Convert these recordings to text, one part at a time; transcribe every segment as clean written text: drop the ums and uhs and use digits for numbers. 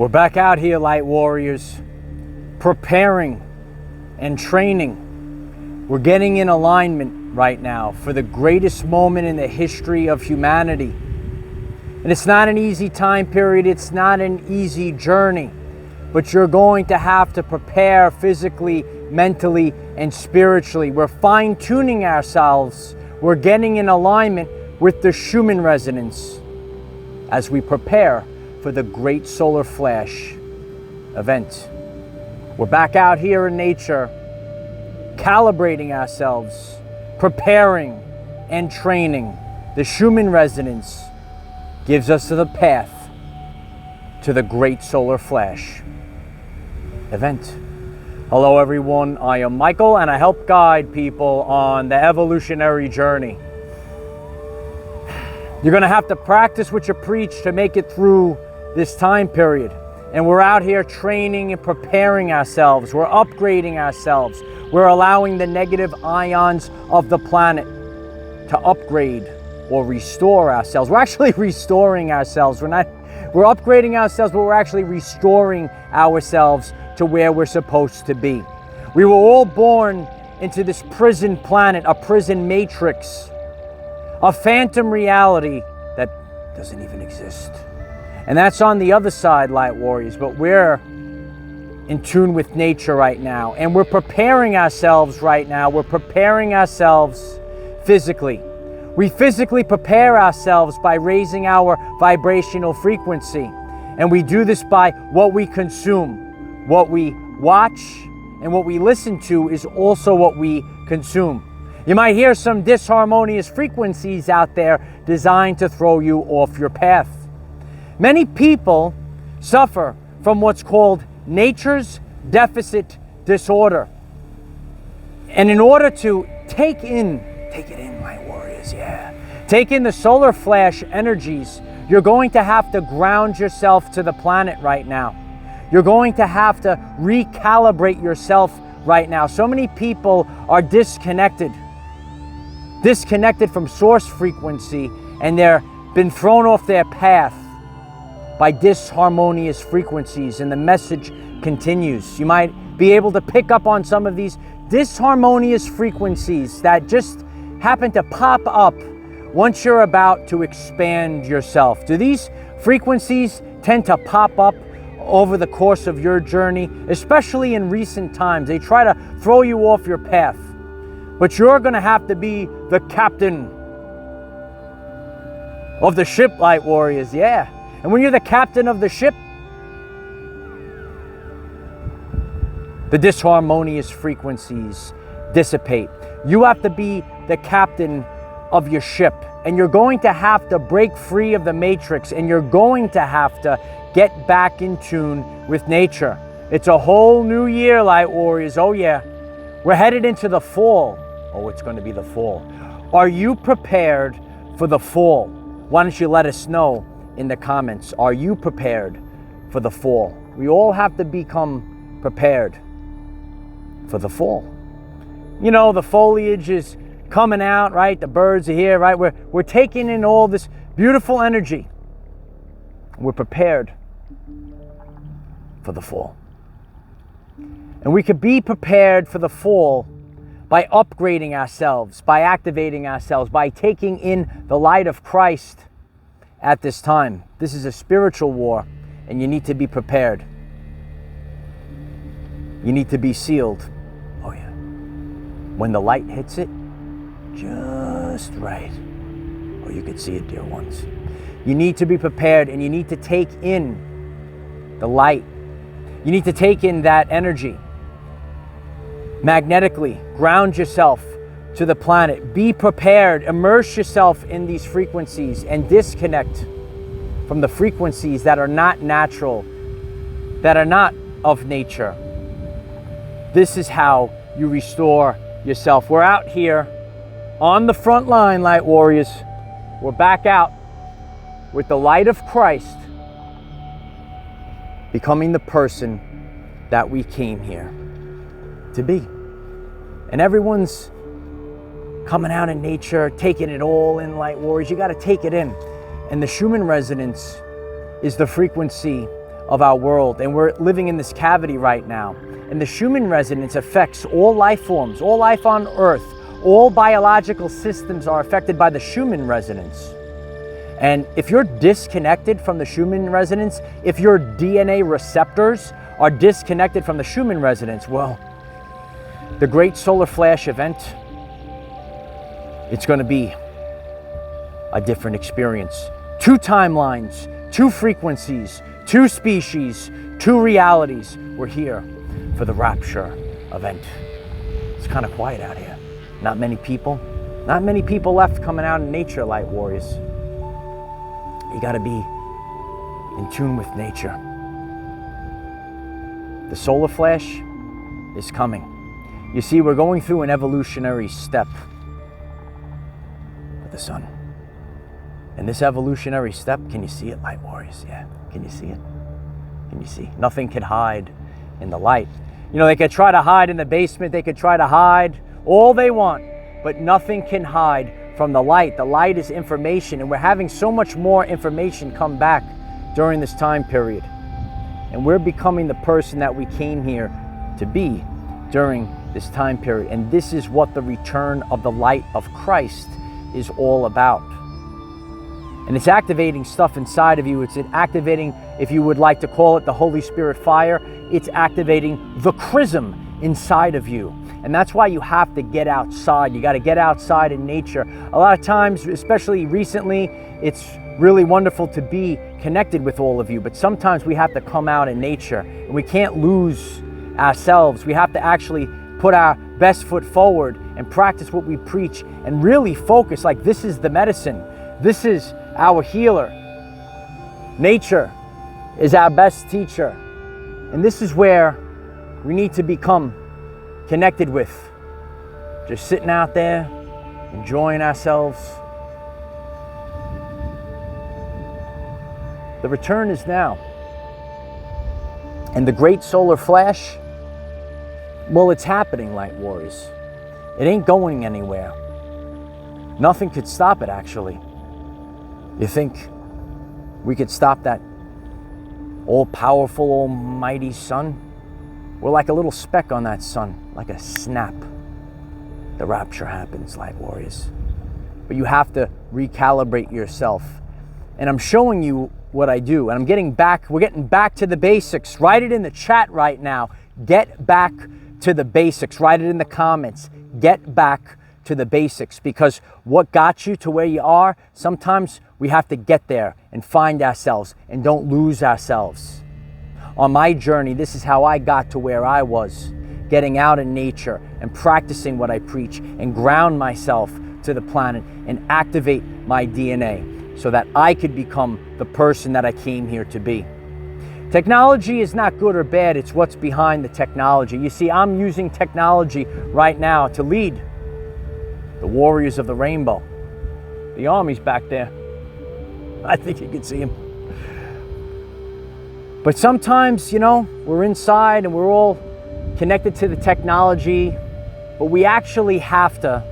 We're back out here, light warriors, preparing and training. We're getting in alignment right now for the greatest moment in the history of humanity. And it's not an easy time period, it's not an easy journey, but you're going to have to prepare physically, mentally, and spiritually. We're fine-tuning ourselves. We're getting in alignment with the Schumann Resonance as we prepare for the great solar flash event. We're back out here in nature, calibrating ourselves, preparing and training. The Schumann Resonance gives us the path to the great solar flash event. Hello everyone, I am Michael and I help guide people on the evolutionary journey. You're going to have to practice what you preach to make it through this time period. And we're out here training and preparing ourselves. We're upgrading ourselves. We're allowing the negative ions of the planet to upgrade or restore ourselves. We're actually restoring ourselves. We're upgrading ourselves, but we're actually restoring ourselves to where we're supposed to be. We were all born into this prison planet, a prison matrix, a phantom reality that doesn't even exist. And that's on the other side, light warriors, but we're in tune with nature right now. And we're preparing ourselves right now. We're preparing ourselves physically. We physically prepare ourselves by raising our vibrational frequency. And we do this by what we consume. What we watch and what we listen to is also what we consume. You might hear some disharmonious frequencies out there designed to throw you off your path. Many people suffer from what's called nature's deficit disorder. And in order to take it in, my warriors, take in the solar flash energies, you're going to have to ground yourself to the planet right now. You're going to have to recalibrate yourself right now. So many people are disconnected from source frequency, and they're been thrown off their path by disharmonious frequencies, and the message continues. You might be able to pick up on some of these disharmonious frequencies that just happen to pop up once you're about to expand yourself. Do these frequencies tend to pop up over the course of your journey, especially in recent times? They try to throw you off your path, but you're going to have to be the captain of the ship, light warriors. And when you're the captain of the ship, the disharmonious frequencies dissipate. You have to be the captain of your ship, and you're going to have to break free of the matrix, and you're going to have to get back in tune with nature. It's a whole new year, light warriors. Oh yeah, we're headed into the fall. Oh, it's going to be the fall. Are you prepared for the fall? Why don't you let us know in the comments? Are you prepared for the fall? We all have to become prepared for the fall. You know, the foliage is coming out, right? The birds are here, right? We're taking in all this beautiful energy. We're prepared for the fall. And we could be prepared for the fall by upgrading ourselves, by activating ourselves, by taking in the light of Christ at this time. This is a spiritual war, and you need to be prepared. You need to be sealed. Oh yeah. When the light hits it, just right. Oh, you could see it, dear ones. You need to be prepared, and you need to take in the light. You need to take in that energy. Magnetically, ground yourself to the planet. Be prepared. Immerse yourself in these frequencies and disconnect from the frequencies that are not natural, that are not of nature. This is how you restore yourself. We're out here on the front line, light warriors. We're back out with the light of Christ, becoming the person that we came here to be. And everyone's coming out in nature, taking it all in, light warriors. You got to take it in. And the Schumann resonance is the frequency of our world, and we're living in this cavity right now. And the Schumann resonance affects all life forms, all life on Earth. All biological systems are affected by the Schumann resonance. And if you're disconnected from the Schumann resonance, if your DNA receptors are disconnected from the Schumann resonance, well, the great solar flash event, it's going to be a different experience. 2 timelines, 2 frequencies, 2 species, 2 realities. We're here for the Rapture event. It's kind of quiet out here. Not many people left coming out in nature, light warriors. You got to be in tune with nature. The solar flash is coming. You see, we're going through an evolutionary step with the sun. And this evolutionary step, can you see it, light warriors? Yeah, can you see it? Can you see? Nothing can hide in the light. You know, they could try to hide in the basement, they could try to hide all they want, but nothing can hide from the light. The light is information, and we're having so much more information come back during this time period. And we're becoming the person that we came here to be during this time period. And this is what the return of the light of Christ is all about. And it's activating stuff inside of you. It's activating, if you would like to call it, the Holy Spirit fire. It's activating the chrism inside of you. And that's why you have to get outside. You got to get outside in nature. A lot of times, especially recently, it's really wonderful to be connected with all of you. But sometimes we have to come out in nature, and we can't lose ourselves. We have to actually put our best foot forward and practice what we preach and really focus like this is the medicine. This is our healer. Nature is our best teacher. And this is where we need to become connected with. Just sitting out there, enjoying ourselves. The return is now. And the great solar flash, well, it's happening, light warriors. It ain't going anywhere. Nothing could stop it, actually. You think we could stop that all-powerful, almighty sun? We're like a little speck on that sun, like a snap. The rapture happens, light warriors. But you have to recalibrate yourself. And I'm showing you what I do. And we're getting back to the basics. Write it in the chat right now. Get back to the basics. Write it in the comments. Get back to the basics, because what got you to where you are, sometimes we have to get there and find ourselves and don't lose ourselves. On my journey, this is how I got to where I was, getting out in nature and practicing what I preach and ground myself to the planet and activate my DNA so that I could become the person that I came here to be. Technology is not good or bad, it's what's behind the technology. You see, I'm using technology right now to lead the warriors of the rainbow. The army's back there. I think you can see him. But sometimes, you know, we're inside and we're all connected to the technology, but we actually have to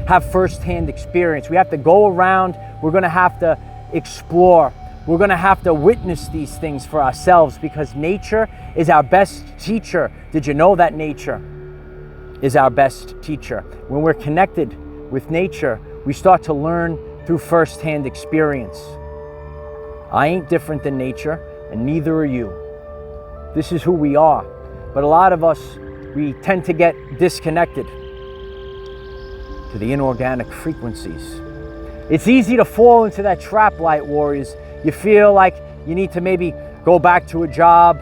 have firsthand experience. We have to go around, we're gonna have to explore, we're gonna have to witness these things for ourselves, because nature is our best teacher. Did you know that nature is our best teacher? When we're connected with nature, we start to learn through firsthand experience. I ain't different than nature, and neither are you. This is who we are. But a lot of us, we tend to get disconnected to the inorganic frequencies. It's easy to fall into that trap, light warriors. You feel like you need to maybe go back to a job,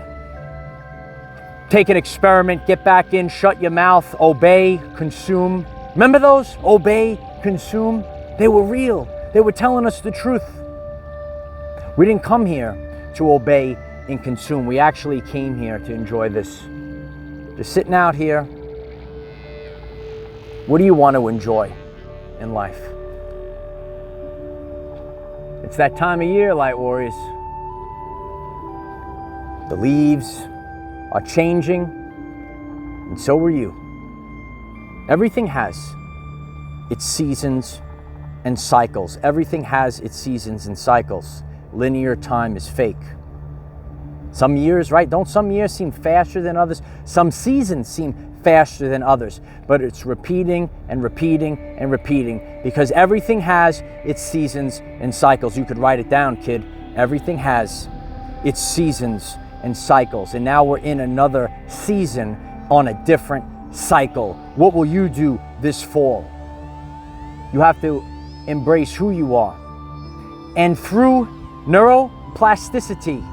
take an experiment, get back in, shut your mouth, obey, consume. Remember those? Obey, consume. They were real. They were telling us the truth. We didn't come here to obey and consume. We actually came here to enjoy this. Just sitting out here. What do you want to enjoy in life? It's that time of year, light warriors. The leaves are changing, and so are you. Everything has its seasons and cycles. Everything has its seasons and cycles. Linear time is fake. Some years, right? Don't some years seem faster than others? Some seasons seem faster than others, but it's repeating and repeating and repeating, because everything has its seasons and cycles. You could write it down, kid. Everything has its seasons and cycles. And now we're in another season on a different cycle. What will you do this fall? You have to embrace who you are. And through neuroplasticity,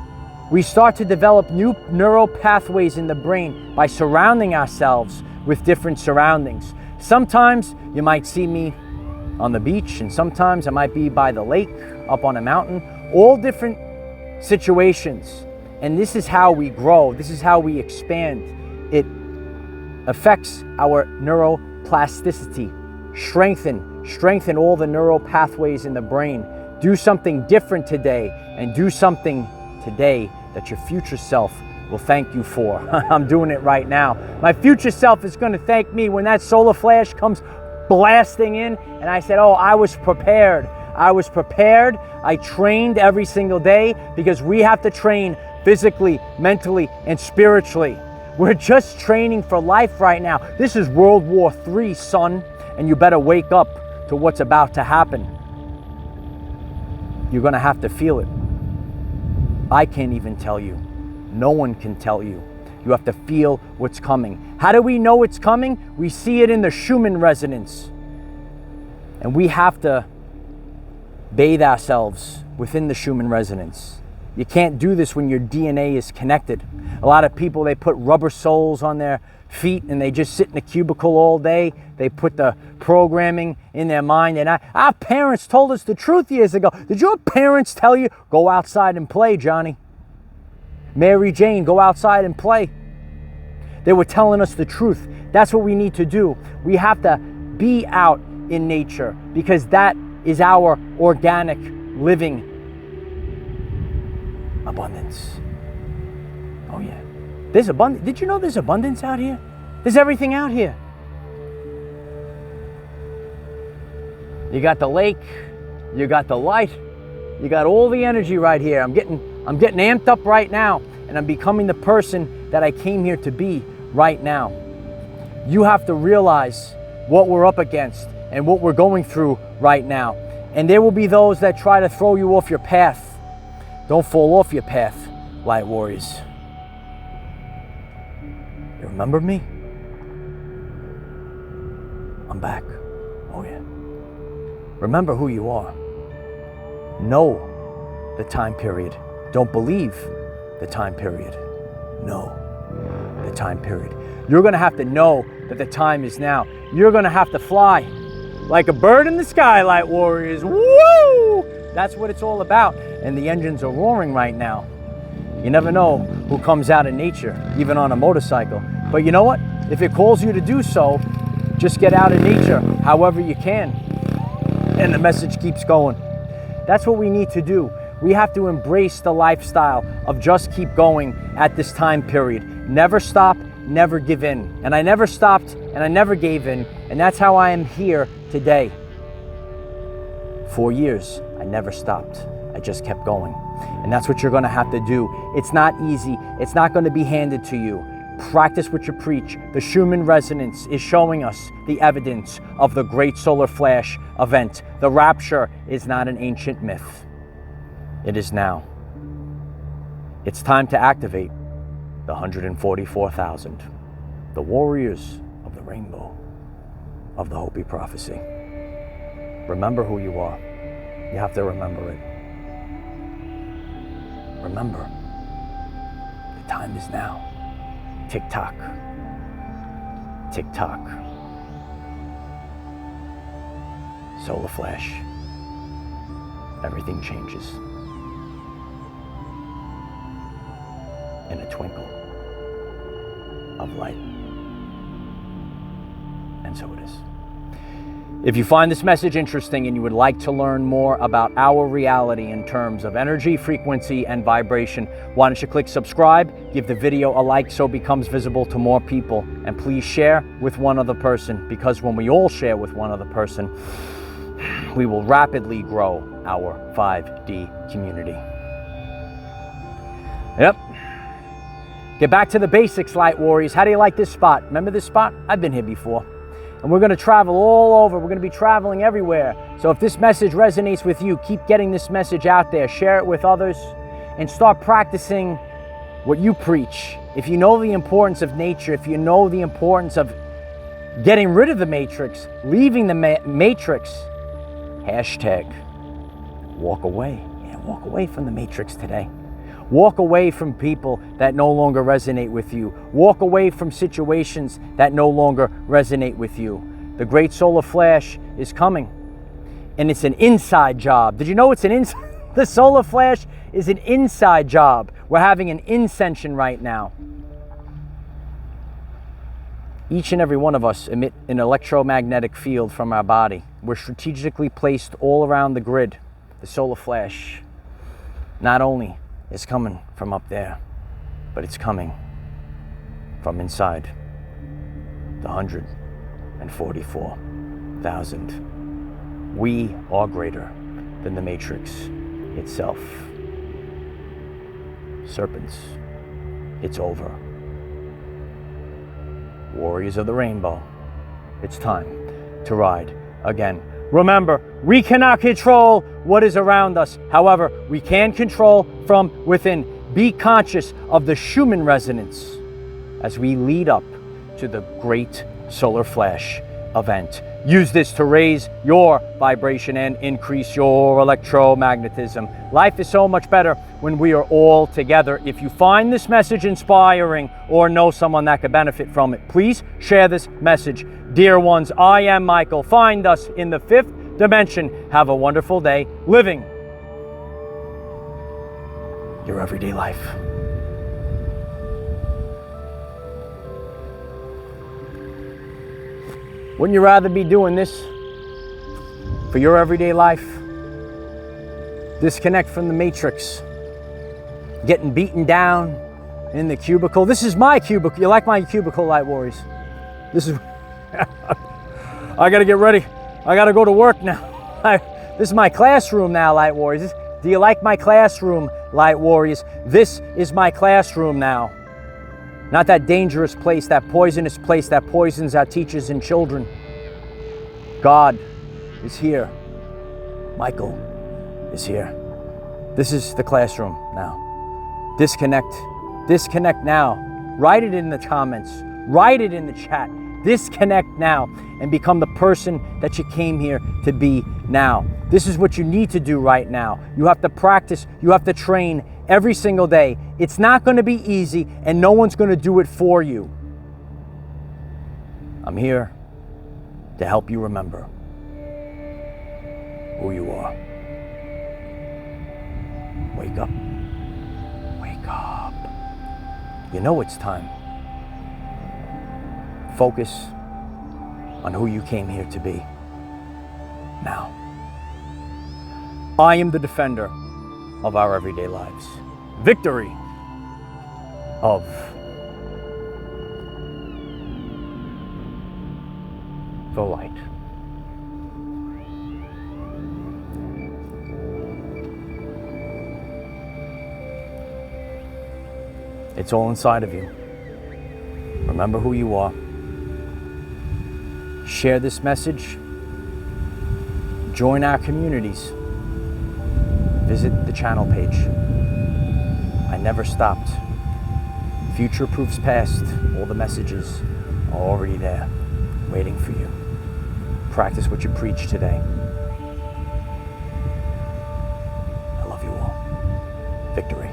we start to develop new neural pathways in the brain by surrounding ourselves with different surroundings. Sometimes you might see me on the beach, and sometimes I might be by the lake, up on a mountain, all different situations. And this is how we grow. This is how we expand. It affects our neuroplasticity. Strengthen all the neural pathways in the brain. Do something different today, and do something today that your future self will thank you for. I'm doing it right now. My future self is going to thank me when that solar flash comes blasting in, and I said, oh, I was prepared. I was prepared. I trained every single day, because we have to train physically, mentally, and spiritually. We're just training for life right now. This is World War III, son, and you better wake up to what's about to happen. You're going to have to feel it. I can't even tell you. No one can tell you. You have to feel what's coming. How do we know it's coming? We see it in the Schumann Resonance. And we have to bathe ourselves within the Schumann Resonance. You can't do this when your DNA is connected. A lot of people, they put rubber soles on their feet and they just sit in a cubicle all day. They put the programming in their mind. And our parents told us the truth years ago. Did your parents tell you, go outside and play, Johnny? Mary Jane, go outside and play. They were telling us the truth. That's what we need to do. We have to be out in nature, because that is our organic living abundance. Oh yeah. There's abundance. Did you know there's abundance out here? There's everything out here. You got the lake, you got the light, you got all the energy right here. I'm getting amped up right now, and I'm becoming the person that I came here to be right now. You have to realize what we're up against and what we're going through right now. And there will be those that try to throw you off your path. Don't fall off your path, light warriors. You remember me? I'm back. Oh yeah. Remember who you are. Know the time period. Don't believe the time period. Know the time period. You're going to have to know that the time is now. You're going to have to fly like a bird in the sky, light warriors. Woo! That's what it's all about. And the engines are roaring right now. You never know who comes out of nature, even on a motorcycle. But you know what? If it calls you to do so, just get out of nature however you can. And the message keeps going. That's what we need to do. We have to embrace the lifestyle of just keep going at this time period. Never stop, never give in. And I never stopped and I never gave in. And that's how I am here today. 4 years, I never stopped. I just kept going. And that's what you're going to have to do. It's not easy. It's not going to be handed to you. Practice what you preach. The Schumann Resonance is showing us the evidence of the great solar flash event. The rapture is not an ancient myth. It is now. It's time to activate the 144,000, the warriors of the rainbow, of the Hopi prophecy. Remember who you are. You have to remember it. Remember, the time is now. Tick tock. Tick tock. Solar flash. Everything changes. In a twinkle of light. And so it is. If you find this message interesting and you would like to learn more about our reality in terms of energy, frequency, and vibration, why don't you click subscribe, give the video a like so it becomes visible to more people, and please share with one other person, because when we all share with one other person, we will rapidly grow our 5D community. Yep, Get back to the basics, light warriors. How do you like this spot? Remember this spot? I've been here before. And we're going to travel all over. We're going to be traveling everywhere. So if this message resonates with you, keep getting this message out there. Share it with others and start practicing what you preach. If you know the importance of nature, if you know the importance of getting rid of the matrix, leaving the matrix, hashtag walk away. Yeah, walk away from the matrix today. Walk away from people that no longer resonate with you. Walk away from situations that no longer resonate with you. The great solar flash is coming, and it's an inside job. Did you know it's an inside? The solar flash is an inside job. We're having an ascension right now. Each and every one of us emit an electromagnetic field from our body. We're strategically placed all around the grid. The solar flash not only is coming from up there, but it's coming from inside the 144,000. We are greater than the matrix itself. Serpents, it's over. Warriors of the rainbow, it's time to ride again. Remember, we cannot control what is around us. However, we can control from within. Be conscious of the Schumann Resonance as we lead up to the great solar flash event. Use this to raise your vibration and increase your electromagnetism. Life is so much better when we are all together. If you find this message inspiring or know someone that could benefit from it, please share this message. Dear ones, I am Michael. Find us in the 5th dimension. Have a wonderful day living your everyday life. Wouldn't you rather be doing this for your everyday life? Disconnect from the matrix. Getting beaten down in the cubicle. This is my cubicle. You like my cubicle, light warriors? This is... I gotta get ready. I gotta go to work now. This is my classroom now, light warriors. Do you like my classroom, light warriors? This is my classroom now. Not that dangerous place, that poisonous place that poisons our teachers and children. God is here. Michael is here. This is the classroom now. Disconnect. Disconnect now. Write it in the comments. Write it in the chat. Disconnect now and become the person that you came here to be now. This is what you need to do right now. You have to practice. You have to train every single day. It's not going to be easy, and no one's going to do it for you. I'm here to help you remember who you are. Wake up. Wake up. You know it's time. Focus on who you came here to be now. I am the defender of our everyday lives. Victory of the light. It's all inside of you. Remember who you are. Share this message. Join our communities. Visit the channel page. I never stopped. Future proofs past. All the messages are already there, waiting for you. Practice what you preach today. I love you all. Victory.